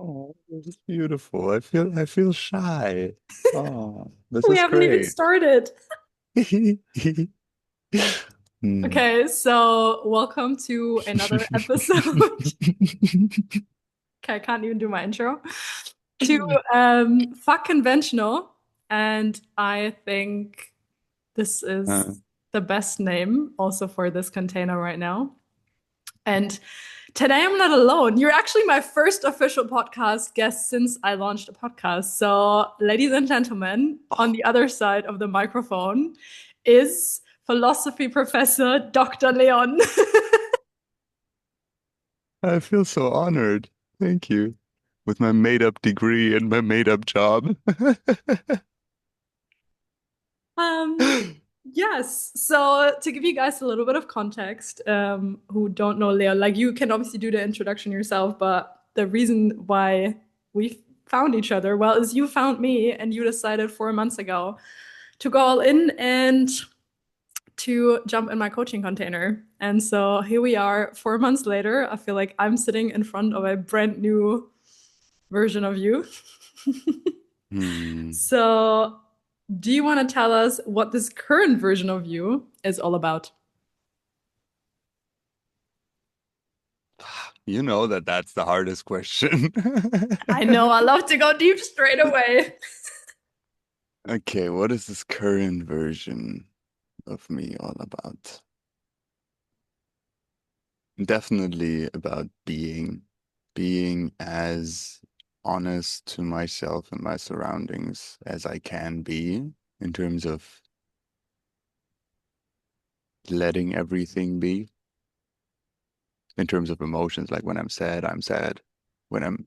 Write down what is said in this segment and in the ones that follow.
Oh, this is beautiful. I feel shy. Oh, this We is haven't even great. started. Hmm. Okay, so welcome to another episode. Okay, I can't even do my intro. To Fuck Conventional. And I think this Uh, is the best name also for this container right now. And today I'm not alone. You're actually my first official podcast guest since I launched a podcast. So, ladies and gentlemen, on oh, the other side of the microphone is philosophy professor Dr. Leon. I feel so honored. Thank you. With my made-up degree and my made-up job. Um, yes. So to give you guys a little bit of context, who don't know Leo, like you can obviously do the introduction yourself, but the reason why we found each other, well, is you found me and you decided 4 months ago to go all in and to jump in my coaching container. And so here we are, 4 months later. I feel like I'm sitting in front of a brand new version of you. Hmm. So, do you want to tell us what this current version of you is all about? You know that that's the hardest question. I know I love to go deep straight away. Okay, what is this current version of me all about? Definitely about being as honest to myself and my surroundings as I can be in terms of letting everything be, in terms of emotions. Like when I'm sad, I'm sad. When I'm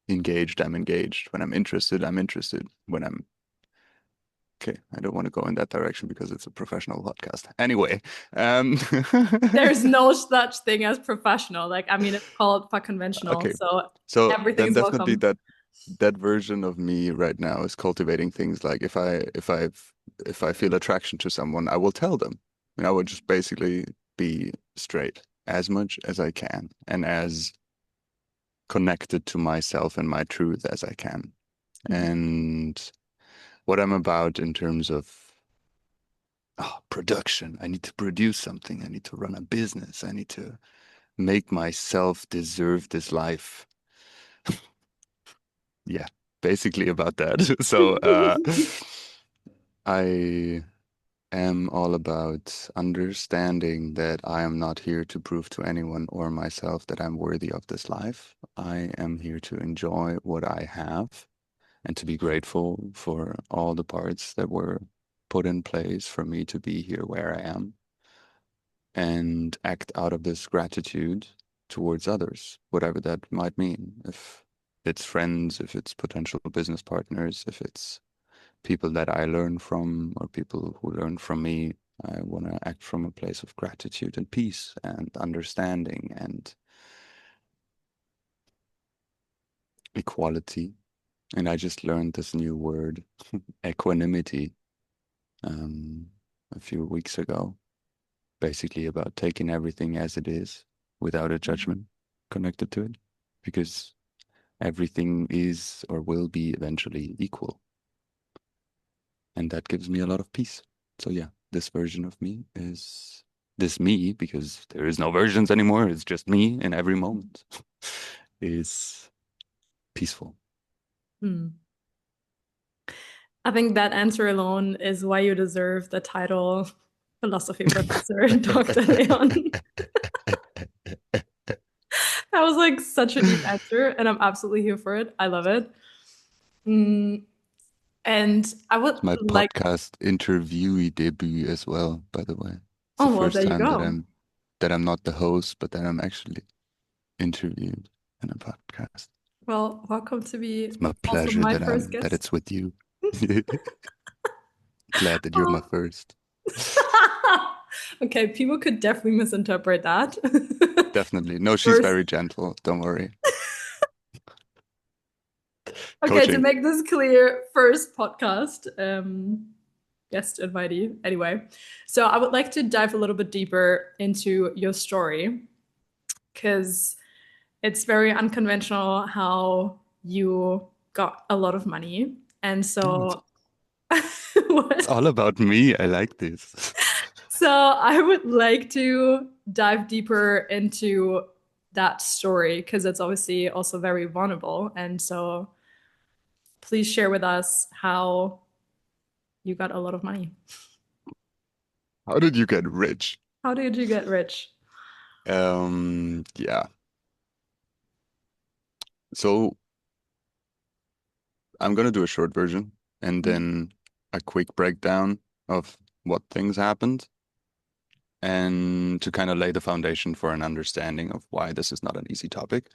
engaged, I'm engaged. When I'm interested, I'm interested. When I'm okay, I don't want to go in that direction because it's a professional podcast. Anyway, um, There's no such thing as professional. Like, I mean, it's called fuck conventional. okay, So so everything then is definitely welcome. that version of me right now is cultivating things like if I feel attraction to someone, I will tell them. And I will just basically be straight as much as I can and as connected to myself and my truth as I can. Mhm. And what I'm about in terms of production, I need to produce something. I need to run a business. I need to make myself deserve this life. Yeah, basically about that. So I am all about understanding that I am not here to prove to anyone or myself that I'm worthy of this life. I am here to enjoy what I have and to be grateful for all the parts that were put in place for me to be here where I am and act out of this gratitude towards others, whatever that might mean. If it's friends, if it's potential business partners, if it's people that I learn from or people who learn from me. I want to act from a place of gratitude and peace and understanding and equality. And I just learned this new word, equanimity, um, a few weeks ago, basically about taking everything as it is without a judgment connected to it, because everything is or will be eventually equal. And that gives me a lot of peace. So yeah, this version of me is this me, because there is no versions anymore. It's just me in every moment, is peaceful. Hmm. I think that answer alone is why you deserve the title philosophy professor, Dr. Leon. That was like such a deep answer, and I'm absolutely here for it. I love it. Mm, and I would It's my like, podcast interviewee debut as well, by the way. It's the oh, well, first there you time that go. I'm not the host, but that I'm actually interviewed in a podcast. Well, welcome to be It's my also pleasure my that first that guest. it's with you. Glad that you're my Oh. first. Okay, people could definitely misinterpret that. Definitely. No, she's First, very gentle. Don't worry. okay, to Coaching. make this clear, first podcast, guest invitee. Anyway, so I would like to dive a little bit deeper into your story because it's very unconventional how you got a lot of money. And Oh, so, it's what? all about me. I like this. So, I would like to dive deeper into that story because it's obviously also very vulnerable. And so, please share with us how you got a lot of money. How did you get rich? How did you get rich? Yeah. So I'm gonna do a short version and Mhm. then a quick breakdown of what things happened and to kind of lay the foundation for an understanding of why this is not an easy topic.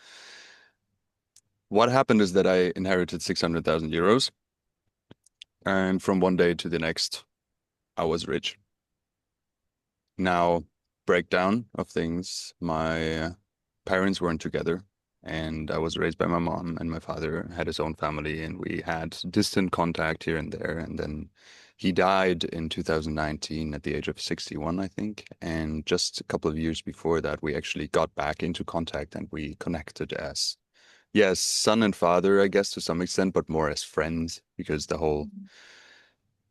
What happened is that I inherited 600,000 euros, and from one day to the next, I was rich. Now, breakdown of things. My parents weren't together, and I was raised by my mom, and my father had his own family, and we had distant contact here and there. And then he died in 2019 at the age of 61, I think. And just a couple of years before that, we actually got back into contact and we connected as, yes, son and father, I guess, to some extent, but more as friends because the whole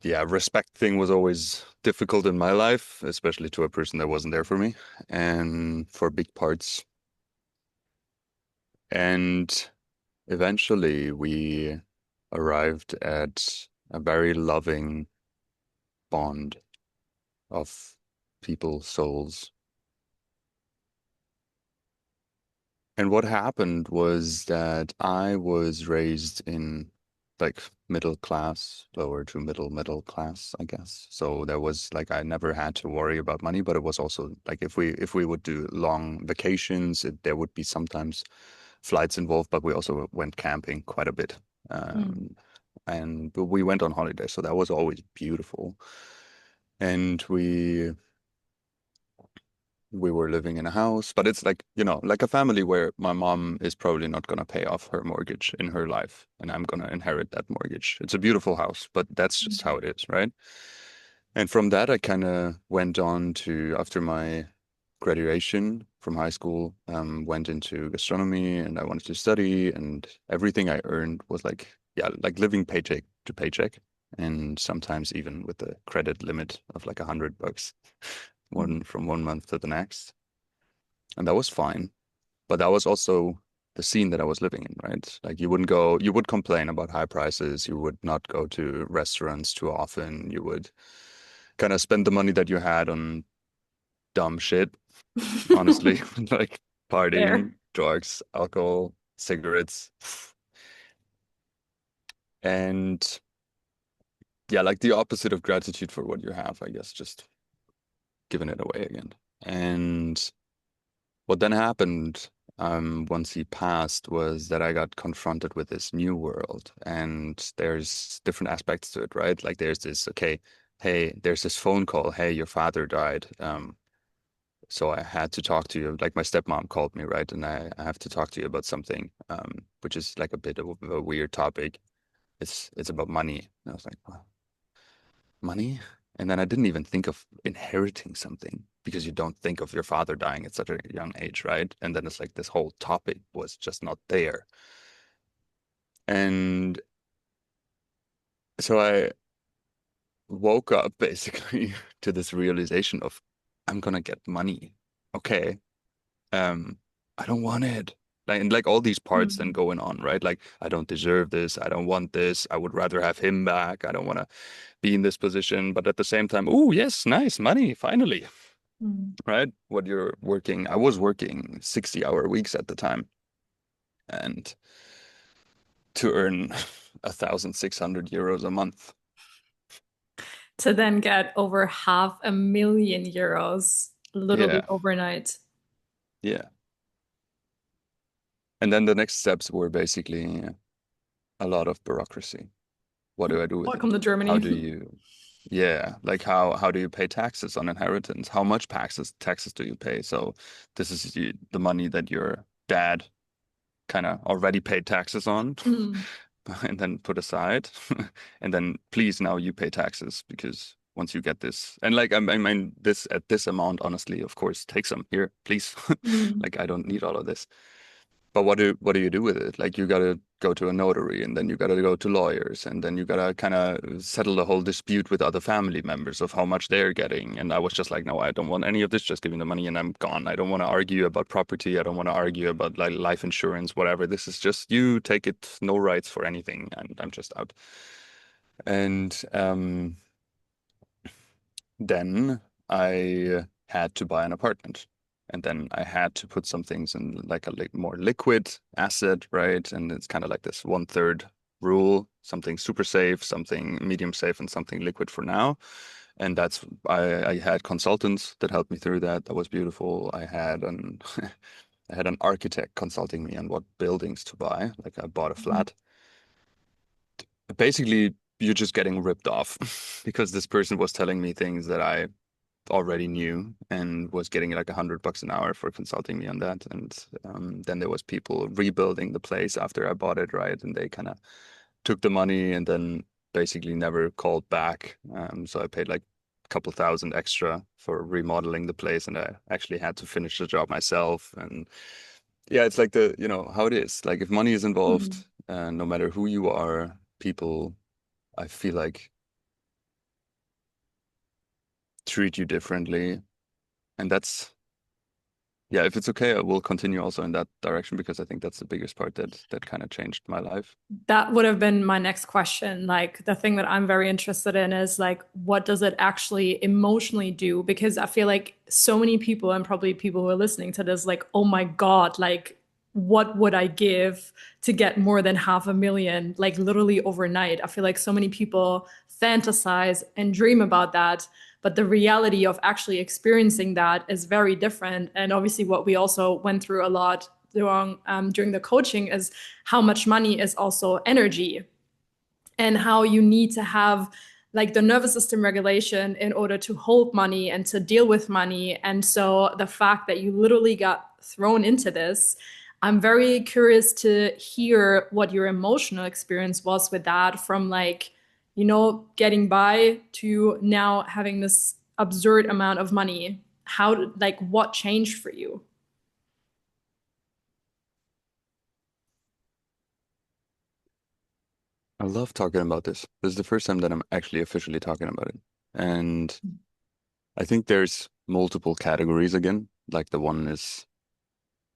yeah, respect thing was always difficult in my life, especially to a person that wasn't there for me and for big parts. And eventually we arrived at a very loving bond of people, souls. And what happened was that I was raised in like middle class, lower to middle class, I guess. So there was like I never had to worry about money, but it was also like if we would do long vacations, there would be sometimes flights involved, but we also went camping quite a bit. Mm. Um, and but we went on holiday, so that was always beautiful. And we were living in a house, but it's like, like a family where my mom is probably not going to pay off her mortgage in her life, and I'm going to inherit that mortgage. It's a beautiful house, but that's just how it is, right? And from that, I kind of went on to, after my graduation from high school, went into gastronomy and I wanted to study, and everything I earned was like, yeah, like living paycheck to paycheck. And sometimes even with a credit limit of like $100 Mm. one from one month to the next. And that was fine. But that was also the scene that I was living in, right? Like you would complain about high prices. You would not go to restaurants too often. You would kind of spend the money that you had on dumb shit, honestly, like There. partying, drugs, alcohol, cigarettes. And yeah, like the opposite of gratitude for what you have, I guess, just giving it away again. And what then happened, once he passed was that I got confronted with this new world, and there's different aspects to it, right? Like there's this, okay, hey, there's this phone call, hey, your father died. So I had to talk to you. Like my stepmom called me, right? And I have to talk to you about something, which is like a bit of a weird topic. It's about money. And I was like, well, money? And then I didn't even think of inheriting something because you don't think of your father dying at such a young age, right? And then it's like this whole topic was just not there. And so I woke up basically to this realization of I'm gonna get money. Okay. Um, I don't want it. Like and like all these parts then Mm. going on, right? Like I don't deserve this. I don't want this. I would rather have him back. I don't want to be in this position. But at the same time, oh yes, nice money, finally. Mm. Right? What you're working, I was working 60-hour weeks at the time, and to earn 1,600 euros a month. To then get over 500,000 euros literally Yeah, overnight. yeah. And then the next steps were basically a lot of bureaucracy. What do I do with Welcome it? to How Germany. do you, yeah, like how do you pay taxes on inheritance? How much taxes do you pay? So this is the money that your dad kind of already paid taxes on Mm. and then put aside. And then please now you pay taxes because once you get this, and like I mean this at this amount, honestly, of course, take some here, please. Mm. Like I don't need all of this. But what do you do with it? Like you gotta go to a notary and then you gotta go to lawyers and then you gotta kind of settle the whole dispute with other family members of how much they're getting. And I was just like, no, I don't want any of this. Just give me the money and I'm gone. I don't want to argue about property. I don't want to argue about like life insurance, whatever. This is just you take it, no rights for anything, and I'm just out. And then I had to buy an apartment. And then I had to put some things in like a li more liquid asset, right? And it's kind of like this 1/3 rule, something super safe, something medium safe, and something liquid for now. And that's I had consultants that helped me through that. That was beautiful. I had an I had an architect consulting me on what buildings to buy. Like I bought a Mhm. flat. Basically, you're just getting ripped off because this person was telling me things that I already knew and was getting like $100 an hour for consulting me on that. And then there was people rebuilding the place after I bought it, right? And they kind of took the money and then basically never called back. So I paid like a couple thousand extra for remodeling the place, and I actually had to finish the job myself. And yeah, it's like how it is. Like if money is involved, Mhm. no matter who you are, people, I feel like treat you differently. And that's yeah, if it's okay, I will continue also in that direction because I think that's the biggest part that kind of changed my life. That would have been my next question. Like the thing that I'm very interested in is like, what does it actually emotionally do? Because I feel like so many people, and probably people who are listening to this, like, oh my God, like, what would I give to get more than 500,000, like literally overnight? I feel like so many people fantasize and dream about that, but the reality of actually experiencing that is very different. And obviously, what we also went through a lot during the coaching is how much money is also energy, and how you need to have like the nervous system regulation in order to hold money and to deal with money. And so the fact that you literally got thrown into this, I'm very curious to hear what your emotional experience was with that, from like, getting by to now having this absurd amount of money. How, like, what changed for you? I love talking about this. This is the first time that I'm actually officially talking about it. And I think there's multiple categories again. Like the one is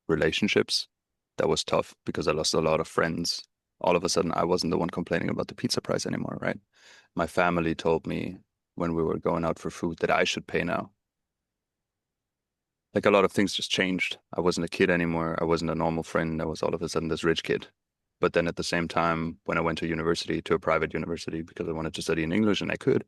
relationships. That was tough because I lost a lot of friends. All of a sudden, I wasn't the one complaining about the pizza price anymore, right? My family told me when we were going out for food that I should pay now. Like a lot of things just changed. I wasn't a kid anymore. I wasn't a normal friend. I was all of a sudden this rich kid. But then at the same time, when I went to university, to a private university, because I wanted to study in English and I could,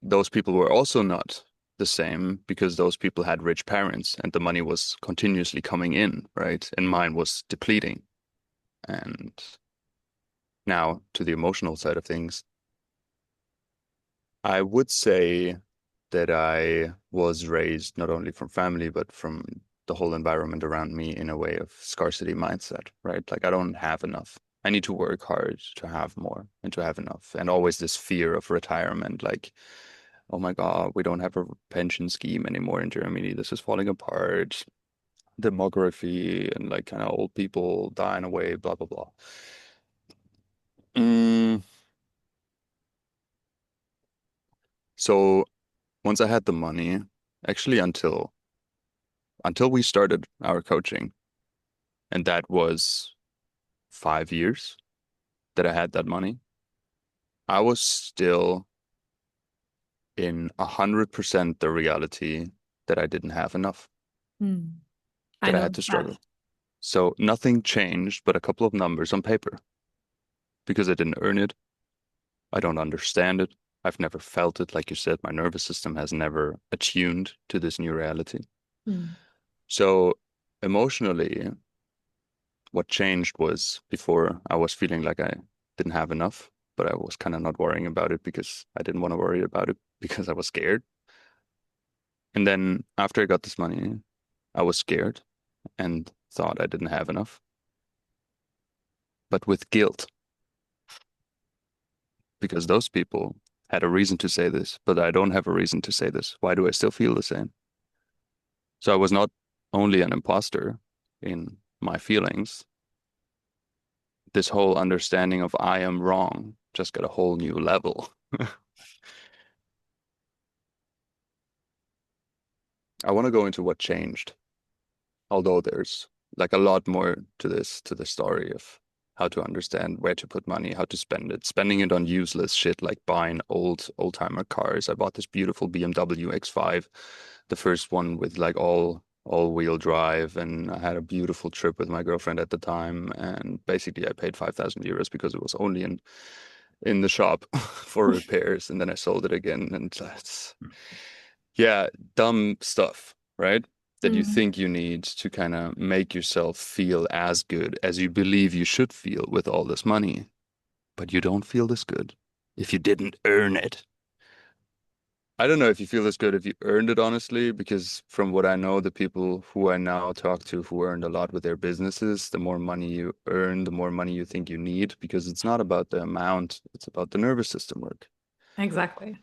those people were also not the same because those people had rich parents and the money was continuously coming in, right? And mine was depleting. And now to the emotional side of things, I would say that I was raised not only from family, but from the whole environment around me in a way of scarcity mindset, right? Like I don't have enough. I need to work hard to have more and to have enough. And always this fear of retirement, like, oh my God, we don't have a pension scheme anymore in Germany. This is falling apart. Demography and like kind of old people dying away, blah, blah, blah. Mm, so once I had the money, actually until we started our coaching, and that was 5 years that I had that money, I was still in 100% the reality that I didn't have enough, Hmm. I that I know had to that. struggle. So nothing changed but a couple of numbers on paper because I didn't earn it. I don't understand it. I've never felt it. Like you said, my nervous system has never attuned to this new reality. Hmm. So emotionally, what changed was before I was feeling like I didn't have enough, but I was kind of not worrying about it because I didn't want to worry about it because I was scared. And then after I got this money, I was scared and thought I didn't have enough, but with guilt because those people had a reason to say this, but I don't have a reason to say this. Why do I still feel the same? So I was not. only an imposter in my feelings, this whole understanding of I am wrong just got a whole new level. I want to go into what changed, although there's like a lot more to this story of how to understand where to put money, how to spend it, spending it on useless shit like buying old-timer cars. I bought this beautiful BMW X5, the first one with like all-wheel drive, and I had a beautiful trip with my girlfriend at the time. And basically, I paid 5,000 euros because it was only in the shop for repairs, and then I sold it again. And that's yeah, dumb stuff, right? That you Mm. think you need to kind of make yourself feel as good as you believe you should feel with all this money. But you don't feel this good if you didn't earn it. I don't know if you feel this good if you earned it, honestly, because from what I know, the people who I now talk to who earned a lot with their businesses, the more money you earn, the more money you think you need, because it's not about the amount, it's about the nervous system work. Exactly.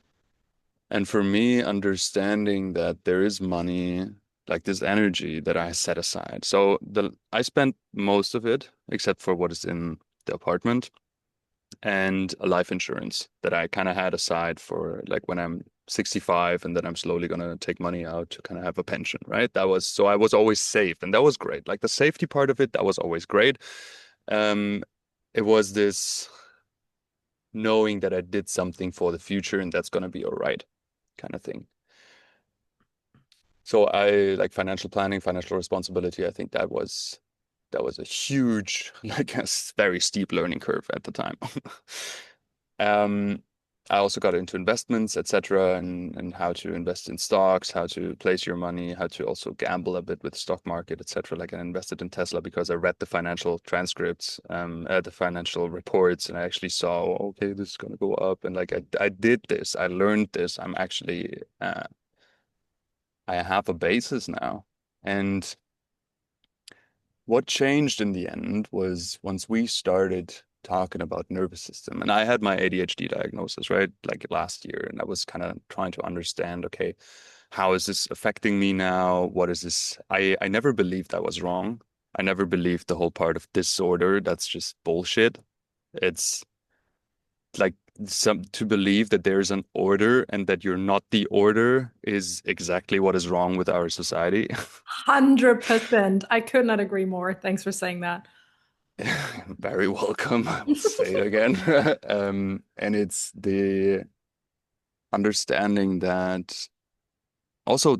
And for me, understanding that there is money, like this energy that I set aside. So I spent most of it, except for what is in the apartment, and a life insurance that I kind of had aside for like when I'm 65 and then I'm slowly gonna take money out to kind of have a pension, right? That was so I was always safe and that was great. Like the safety part of it, that was always great. Um, it was this knowing that I did something for the future and that's gonna be all right kind of thing. So I like financial planning, financial responsibility. I think that was a huge, like a very steep learning curve at the time. Um, I also got into investments, etc., and how to invest in stocks, how to place your money, how to also gamble a bit with the stock market, etc. Like I invested in Tesla because I read the financial transcripts, the financial reports, and I actually saw, oh, okay, this is gonna go up, and like I did this, I learned this. I have a basis now. And what changed in the end was once we started talking about nervous system, and I had my ADHD diagnosis, right? Like last year, and I was kind of trying to understand, okay, how is this affecting me now? What is this? I never believed I was wrong. I never believed the whole part of disorder. That's just bullshit. It's like some to believe that there's an order and that you're not the order is exactly what is wrong with our society. 100%. I could not agree more. Thanks for saying that. Very welcome. I will say it again. And it's the understanding that also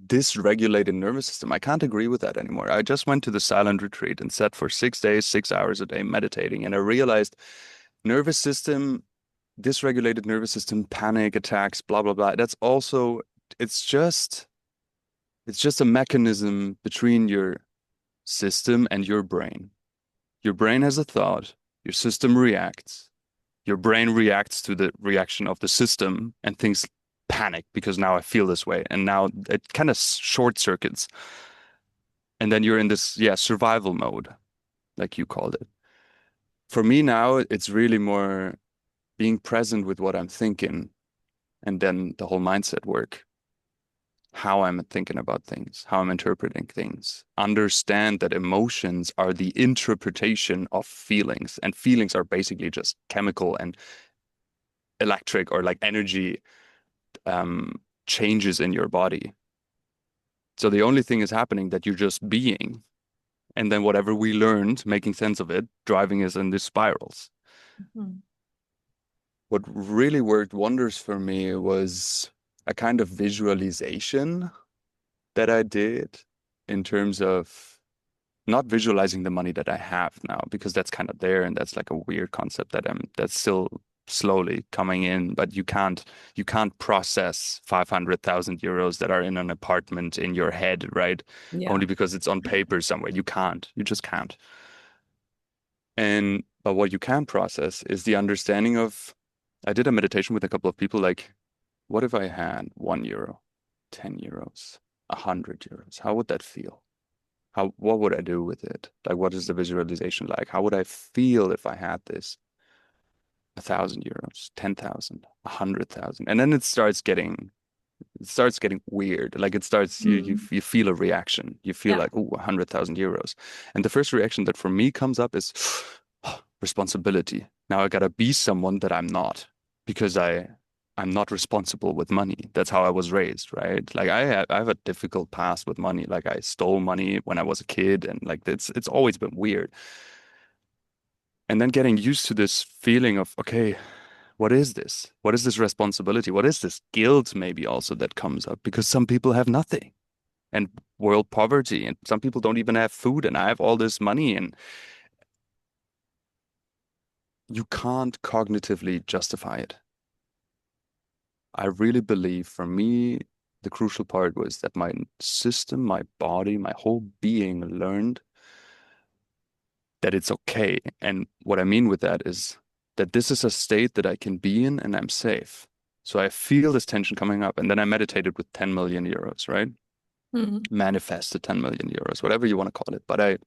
dysregulated nervous system. I can't agree with that anymore. I just went to the silent retreat and sat for 6 days, 6 hours a day meditating, and I realized nervous system, dysregulated nervous system, panic attacks, blah blah blah. That's also it's just it's just a mechanism between your system and your brain. Your brain has a thought, your system reacts. Your brain reacts to the reaction of the system and things panic because now I feel this way. And now it kind of short circuits. And then you're in this, yeah, survival mode, like you called it. For me now, it's really more being present with what I'm thinking and then the whole mindset work, how I'm thinking about things, how I'm interpreting things. Understand that emotions are the interpretation of feelings, and feelings are basically just chemical and electric or like energy changes in your body. So the only thing is happening that you're just being, and then whatever we learned, making sense of it, driving us in these spirals. Mhm. What really worked wonders for me was a kind of visualization that I did in terms of not visualizing the money that I have now, because that's kind of there and that's like a weird concept that's still slowly coming in, but you can't process 500,000 euros that are in an apartment in your head, right? Yeah. Only because it's on paper somewhere. You just can't. And but what you can process is the understanding of I did a meditation with a couple of people like, what if I had 1 euro, 10 euros, 100 euros? How would that feel? What would I do with it? Like, what is the visualization like? How would I feel if I had this? 1,000 euros, 10,000, 100,000. And then it starts getting It starts getting weird. Like it starts, Mm. you feel a reaction. You feel Yeah. like, oh, 100,000 euros. And the first reaction that for me comes up is responsibility. Now I gotta be someone that I'm not because I'm not responsible with money. That's how I was raised, right? Like I have a difficult past with money. Like I stole money when I was a kid, and like it's always been weird. And then getting used to this feeling of, okay, what is this? What is this responsibility? What is this guilt maybe also that comes up? Because some people have nothing and world poverty, and some people don't even have food, and I have all this money, and you can't cognitively justify it. I really believe for me, the crucial part was that my system, my body, my whole being learned that it's okay. And what I mean with that is that this is a state that I can be in and I'm safe. So I feel this tension coming up. And then I meditated with 10 million euros, right? Mm. Manifested 10 million euros, whatever you want to call it. But I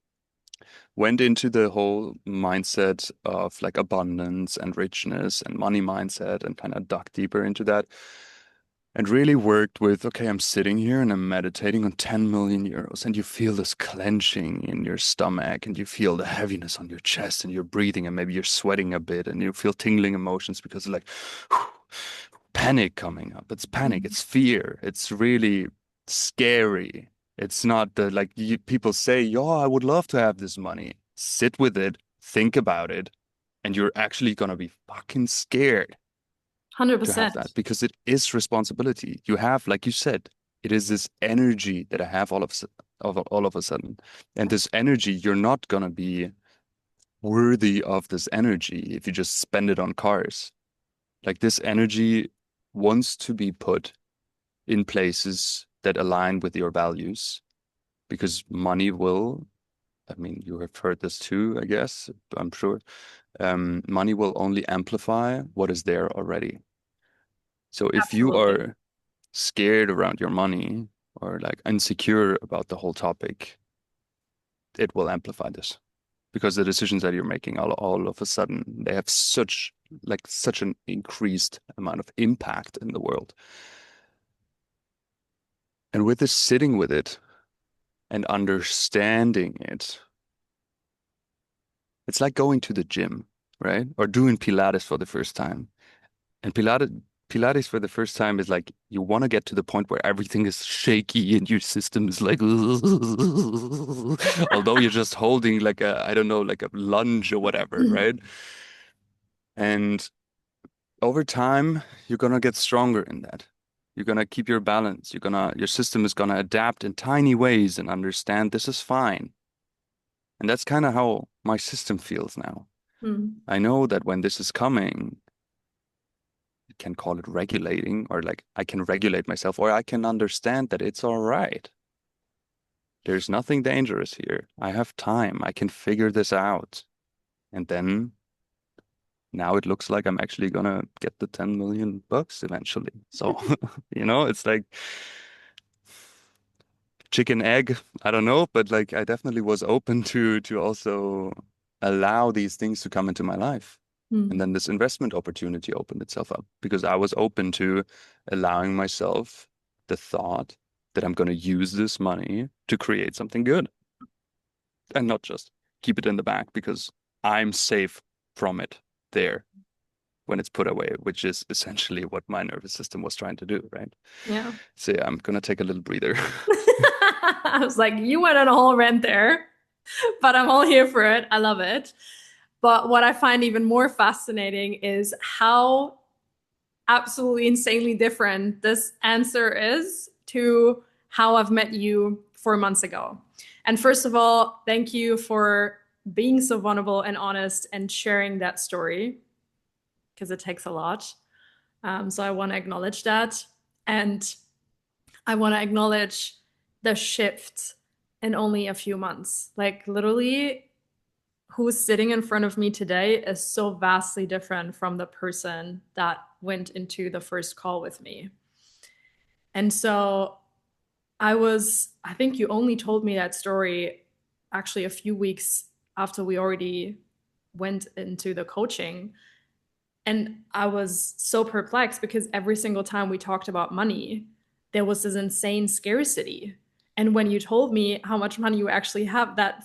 went into the whole mindset of like abundance and richness and money mindset and kind of dug deeper into that and really worked with, okay, I'm sitting here and I'm meditating on 10 million euros, and you feel this clenching in your stomach, and you feel the heaviness on your chest, and you're breathing, and maybe you're sweating a bit, and you feel tingling emotions because like panic coming up. It's panic, Mm. it's fear, it's really scary. It's not the like people say, yo, I would love to have this money. Sit with it, think about it, and you're actually gonna be fucking scared to have 100%. that because it is responsibility. You have, like you said, it is this energy that I have all of a sudden. And this energy, you're not gonna be worthy of this energy if you just spend it on cars. Like this energy wants to be put in places that align with your values because money will, I mean, you have heard this too, I guess, I'm sure. Money will only amplify what is there already. So if you Absolutely. are scared around your money or like insecure about the whole topic, it will amplify this because the decisions that you're making all of a sudden they have such an increased amount of impact in the world. And with this sitting with it and understanding it, it's like going to the gym, right? Or doing Pilates for the first time. And Pilates for the first time is like you want to get to the point where everything is shaky and your system is like, although you're just holding like a, I don't know, like a lunge or whatever, right? And over time, you're gonna get stronger in that. You're gonna keep your balance. Your system is gonna adapt in tiny ways and understand this is fine. And that's kind of how my system feels now. Mm. I know that when this is coming, can call it regulating, or like I can regulate myself, or I can understand that it's all right. There's nothing dangerous here. I have time. I can figure this out. And then now it looks like I'm actually gonna get the 10 million bucks eventually. So, it's like chicken egg. I don't know, but like I definitely was open to also allow these things to come into my life. And Mm. then this investment opportunity opened itself up because I was open to allowing myself the thought that I'm going to use this money to create something good and not just keep it in the bank because I'm safe from it there when it's put away, which is essentially what my nervous system was trying to do, right? Yeah. So yeah, I'm going to take a little breather. I was like, you went on a whole rant there, but I'm all here for it. I love it. But what I find even more fascinating is how absolutely insanely different this answer is to how I've met you 4 months ago. And first of all, thank you for being so vulnerable and honest and sharing that story because it takes a lot. So I want to acknowledge that. And I want to acknowledge the shift in only a few months. Like, literally, who's sitting in front of me today is so vastly different from the person that went into the first call with me. And so I think you only told me that story actually a few weeks after we already went into the coaching. And I was so perplexed because every single time we talked about money, there was this insane scarcity. And when you told me how much money you actually have, that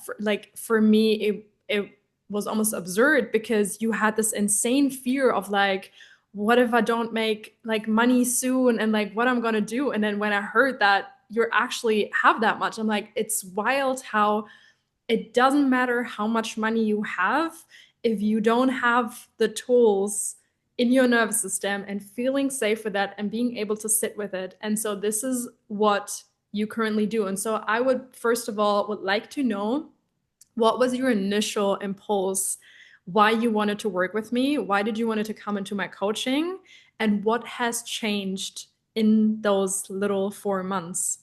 for me, it was almost absurd because you had this insane fear of like, what if I don't make like money soon and like what I'm gonna do? And then when I heard that you actually have that much, I'm like, it's wild how it doesn't matter how much money you have if you don't have the tools in your nervous system and feeling safe with that and being able to sit with it. And so this is what you currently do. And so I would first of all would like to know, what was your initial impulse, why you wanted to work with me, why did you want to come into my coaching, and what has changed in those little 4 months?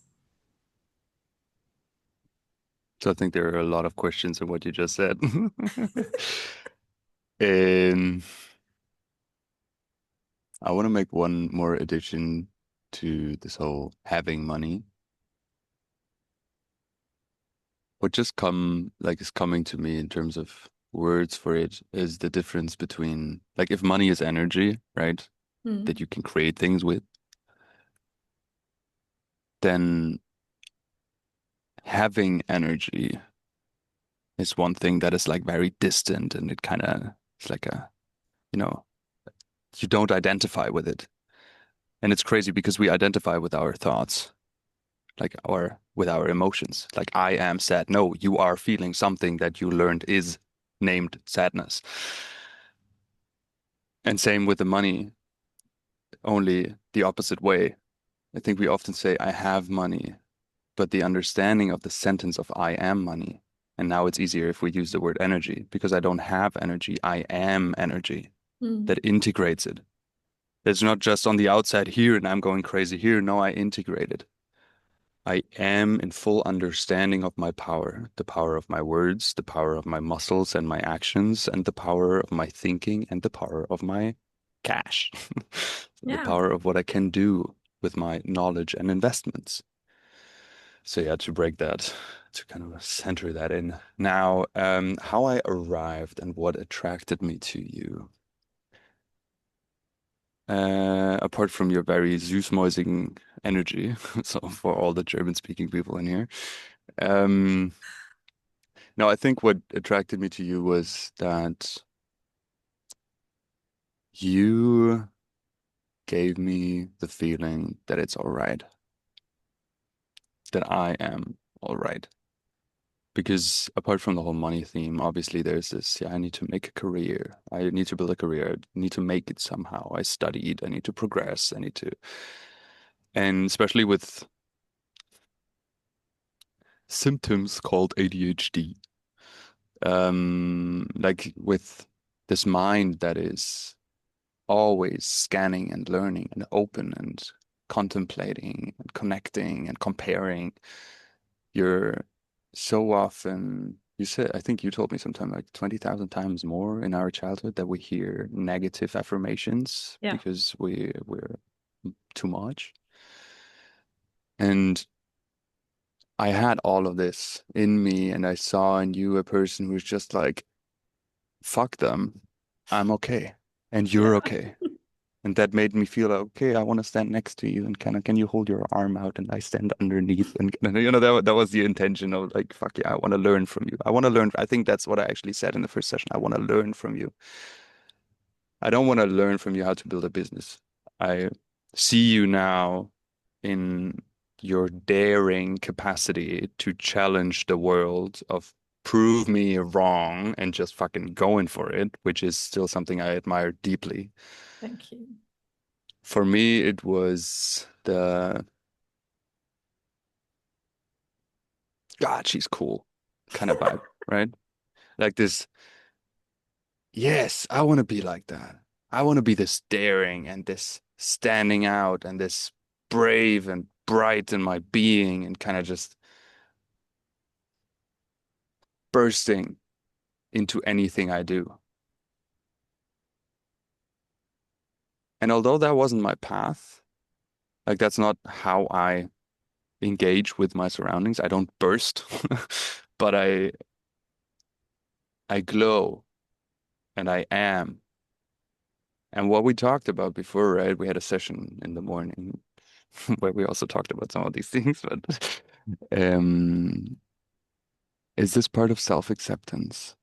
So I think there are a lot of questions in what you just said. And I want to make one more addition to this whole having money. What just is coming to me in terms of words for it is the difference between like if money is energy, right? That Hmm. you can create things with, then having energy is one thing that is like very distant and it kind of it's like you know, you don't identify with it. And it's crazy because we identify with our thoughts, like our with our emotions. Like I am sad. No, you are feeling something that you learned is named sadness. And same with the money, only the opposite way. I think we often say I have money, but the understanding of the sentence of I am money. And now it's easier if we use the word energy because I don't have energy. I am energy Hmm. that integrates it. It's not just on the outside here and I'm going crazy here. No, I integrate it. I am in full understanding of my power, the power of my words, the power of my muscles and my actions, and the power of my thinking and the power of my cash, the Yeah. power of what I can do with my knowledge and investments. So yeah, to break that, to kind of center that in. Now, how I arrived and what attracted me to you. Apart from your very Süßmäusigen energy, so for all the German-speaking people in here, um, no, I think what attracted me to you was that you gave me the feeling that it's all right, that I am all right. Because apart from the whole money theme, obviously there's this, yeah, I need to make a career. I need to build a career. I need to make it somehow. I studied. I need to progress. I need to, and especially with symptoms called ADHD, like with this mind that is always scanning and learning and open and contemplating and connecting and comparing. You're so often, you said, I think you told me sometime like 20,000 times more in our childhood that we hear negative affirmations Yeah. because we're too much. And I had all of this in me, and I saw in you a person who's just like, fuck them. I'm okay. And you're Yeah. okay. And that made me feel like, okay, I want to stand next to you and kind of, can you hold your arm out and I stand underneath and that was the intention of like, fuck yeah, I want to learn from you. I want to learn. I think that's what I actually said in the first session. I want to learn from you. I don't want to learn from you how to build a business. I see you now in your daring capacity to challenge the world of prove me wrong and just fucking going for it, which is still something I admire deeply. Thank you. For me, it was the God, she's cool kind of vibe, right? Like this, yes, I want to be like that. I want to be this daring and this standing out and this brave and bright in my being and kind of just bursting into anything I do. And although that wasn't my path, like that's not how I engage with my surroundings. I don't burst, but I glow and I am. And what we talked about before, right? We had a session in the morning where we also talked about some of these things, but um, is this part of self-acceptance?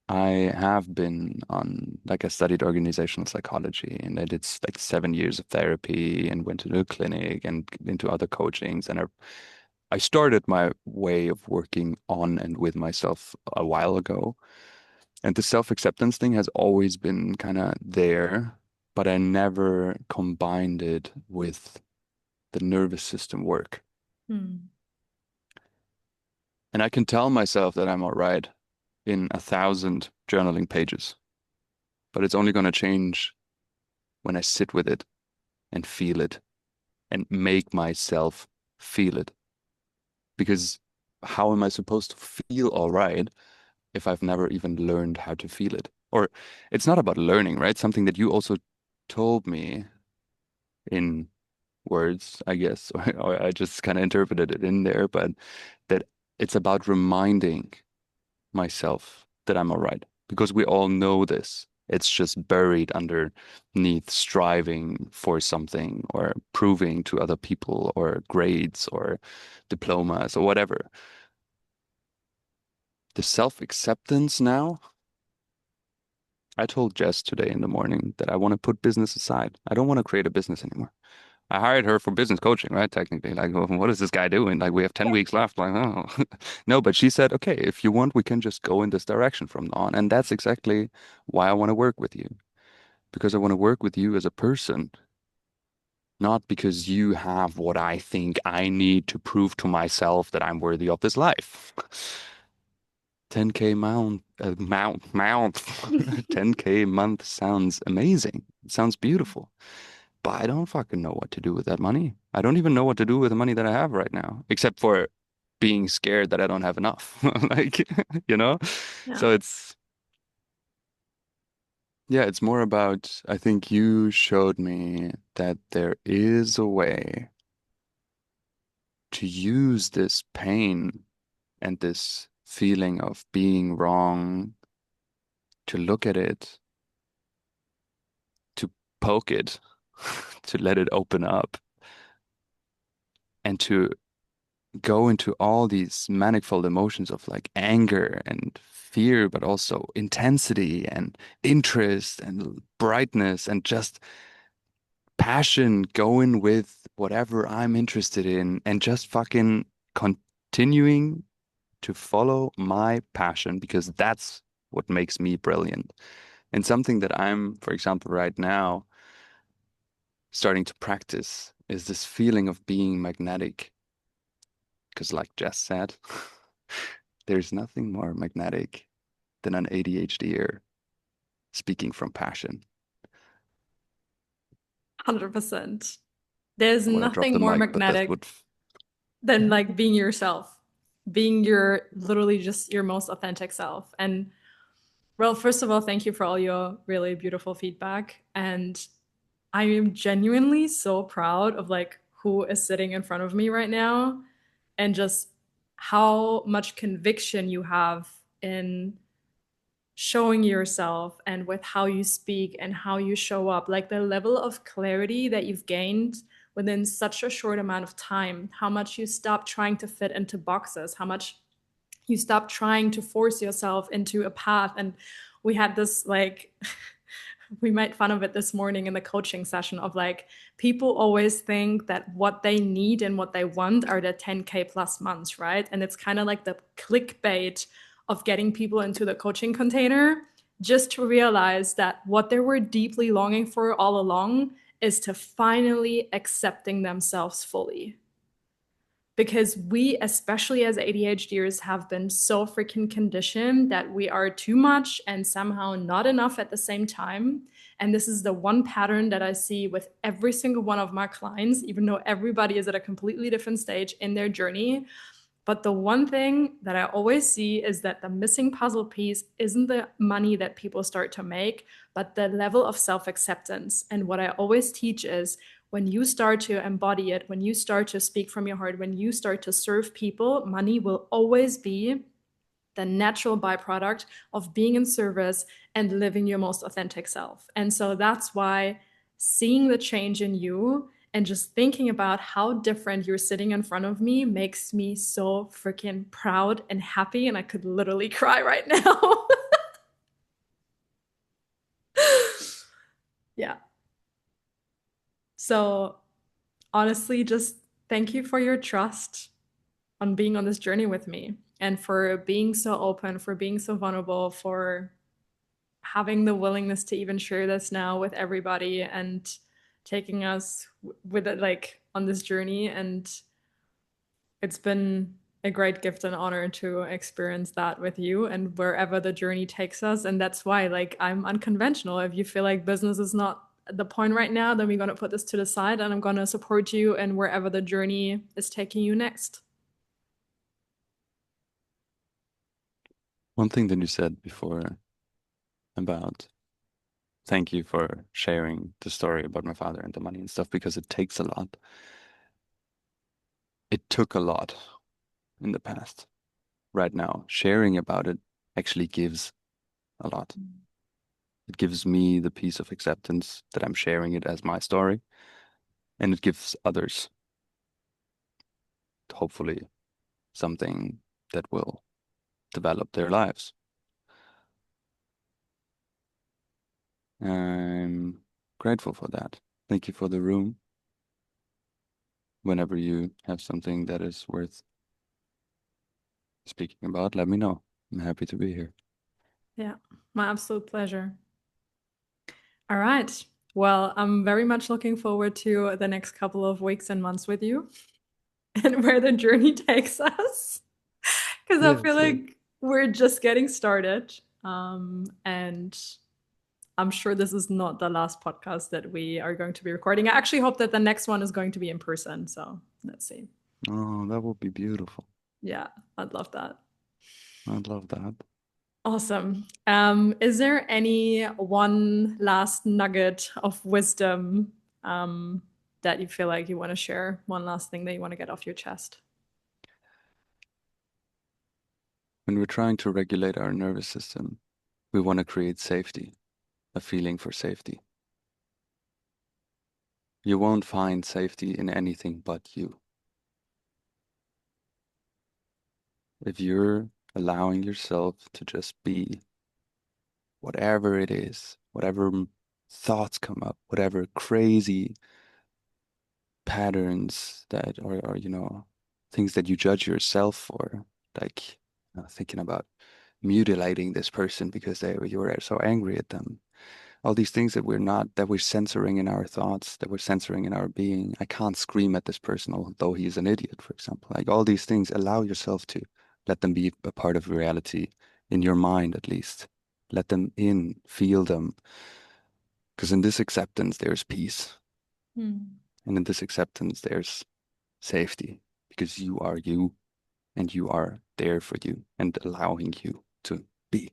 I have been on, like, I studied organizational psychology and I did like 7 years of therapy and went to the clinic and into other coachings. And I started my way of working on and with myself a while ago. And the self-acceptance thing has always been kind of there, but I never combined it with the nervous system work. Hmm. And I can tell myself that I'm all right in 1,000 journaling pages, but it's only going to change when I sit with it and feel it and make myself feel it. Because how am I supposed to feel all right if I've never even learned how to feel it? Or it's not about learning, right? Something that you also told me in words, I guess, or I just kind of interpreted it in there, but that it's about reminding myself that I'm all right because we all know this. It's just buried underneath striving for something or proving to other people or grades or diplomas or whatever. The self-acceptance now, I told Jess today in the morning that I want to put business aside. I don't want to create a business anymore. I hired her for business coaching, right? Technically, like, well, what is this guy doing? Like, we have 10 weeks left. Like, oh, no, but she said, okay, if you want, we can just go in this direction from now on. And that's exactly why I want to work with you, because I want to work with you as a person, not because you have what I think I need to prove to myself that I'm worthy of this life. 10K mount, 10K month sounds amazing. It sounds beautiful. But I don't fucking know what to do with that money. I don't even know what to do with the money that I have right now, except for being scared that I don't have enough. Like, you know? Yeah. So yeah, it's more about, I think you showed me that there is a way to use this pain and this feeling of being wrong, to look at it, to poke it, to let it open up, and to go into all these manifold emotions of like anger and fear, but also intensity and interest and brightness and just passion, going with whatever I'm interested in and just fucking continuing to follow my passion because that's what makes me brilliant. And something that I'm, for example, right now starting to practice is this feeling of being magnetic. Because, like Jess said, there's nothing more magnetic than an ADHDer speaking from passion. 100%. There's I want to drop nothing the more mic, but that magnetic would. than like being yourself, being your literally just your most authentic self. And well, first of all, thank you for all your really beautiful feedback. And I am genuinely so proud of like who is sitting in front of me right now and just how much conviction you have in showing yourself and with how you speak and how you show up, like the level of clarity that you've gained within such a short amount of time, how much you stop trying to fit into boxes, how much you stop trying to force yourself into a path. And we had this like we made fun of it this morning in the coaching session of like people always think that what they need and what they want are the 10K plus months, right? And it's kind of like the clickbait of getting people into the coaching container just to realize that what they were deeply longing for all along is to finally accepting themselves fully, because we, especially as ADHDers, have been so freaking conditioned that we are too much and somehow not enough at the same time. And this is the one pattern that I see with every single one of my clients, even though everybody is at a completely different stage in their journey. But the one thing that I always see is that the missing puzzle piece isn't the money that people start to make, but the level of self acceptance. And what I always teach is when you start to embody it, when you start to speak from your heart, when you start to serve people, money will always be the natural byproduct of being in service and living your most authentic self. And so that's why seeing the change in you And just thinking about how different you're sitting in front of me makes me so freaking proud and happy. And I could literally cry right now. Yeah. So honestly, just thank you for your trust on being on this journey with me and for being so open, for being so vulnerable, for having the willingness to even share this now with everybody and taking us with it like on this journey. And it's been a great gift and honor to experience that with you and wherever the journey takes us. And that's why, like, I'm unconventional. If you feel like business is not the point right now, then we're going to put this to the side and I'm going to support you and wherever the journey is taking you next. One thing that you said before about thank you for sharing the story about my father and the money and stuff because it takes a lot. It took a lot in the past. Right now, sharing about it actually gives a lot. It gives me the piece of acceptance that I'm sharing it as my story, and it gives others, hopefully, something that will develop their lives. I'm grateful for that. Thank you for the room. Whenever you have something that is worth speaking about, let me know. I'm happy to be here. Yeah, my absolute pleasure. All right. Well, I'm very much looking forward to the next couple of weeks and months with you and where the journey takes us. Because I Yeah, feel same. like we're just getting started. And I'm sure this is not the last podcast that we are going to be recording. I actually hope that the next one is going to be in person. So let's see. Oh, that would be beautiful. Yeah, I'd love that. I'd love that. Awesome. Is there any one last nugget of wisdom that you feel like you want to share? One last thing that you want to get off your chest? When we're trying to regulate our nervous system, we want to create safety, a feeling for safety. You won't find safety in anything but you. If you're allowing yourself to just be whatever it is, whatever thoughts come up, whatever crazy patterns that or things that you judge yourself for, like thinking about mutilating this person because you were so angry at them. All these things that we're censoring in our thoughts, that we're censoring in our being. I can't scream at this person, although he's an idiot, for example. Like all these things, allow yourself to let them be a part of reality in your mind, at least. Let them in, feel them. Because in this acceptance, there's peace. Hmm. And in this acceptance, there's safety. Because you are you and you are there for you and allowing you to be.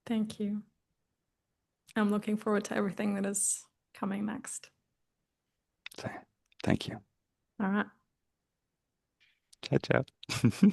Thank you. I'm looking forward to everything that is coming next. So, thank you. All right. Ciao, ciao.